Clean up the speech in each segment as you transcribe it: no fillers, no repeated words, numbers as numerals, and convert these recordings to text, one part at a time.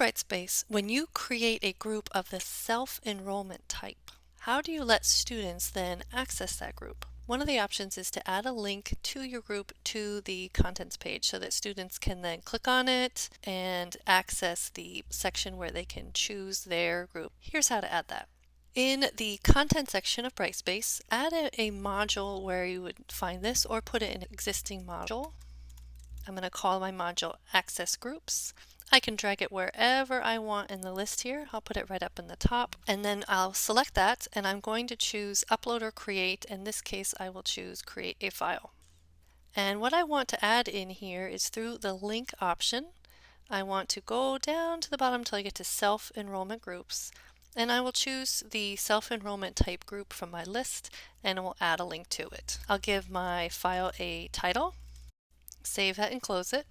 Brightspace, when you create a group of the self-enrollment type, how do you let students then access that group? One of the options is to add a link to your group to the contents page so that students can then click on it and access the section where they can choose their group. Here's how to add that. In the content section of Brightspace, add a module where you would find this or put it in an existing module. I'm going to call my module Access Groups. I can drag it wherever I want in the list here. I'll put it right up in the top, and then I'll select that, and I'm going to choose Upload or Create. In this case, I will choose Create a File. And what I want to add in here is through the link option. I want to go down to the bottom until I get to Self Enrollment Groups, and I will choose the self-enrollment type group from my list, and I will add a link to it. I'll give my file a title, save that and close it.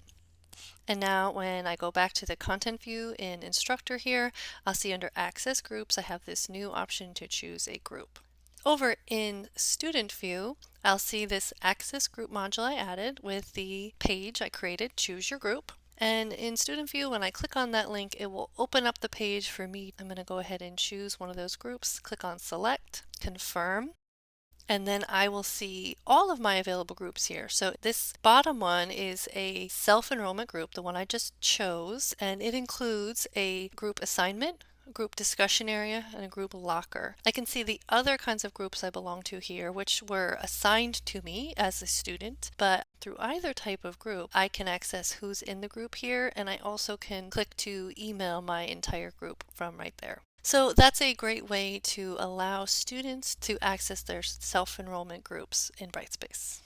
And now when I go back to the content view in Instructor here, I'll see under Access Groups I have this new option to choose a group. Over in Student View, I'll see this Access Group module I added with the page I created, Choose Your Group. And in Student View, when I click on that link, it will open up the page for me. I'm going to go ahead and choose one of those groups, click on Select, Confirm, and then I will see all of my available groups here. So this bottom one is a self-enrollment group, the one I just chose, and it includes a group assignment, a group discussion area, and a group locker. I can see the other kinds of groups I belong to here, which were assigned to me as a student, but through either type of group, I can access who's in the group here, and I also can click to email my entire group from right there. So that's a great way to allow students to access their self-enrollment groups in Brightspace.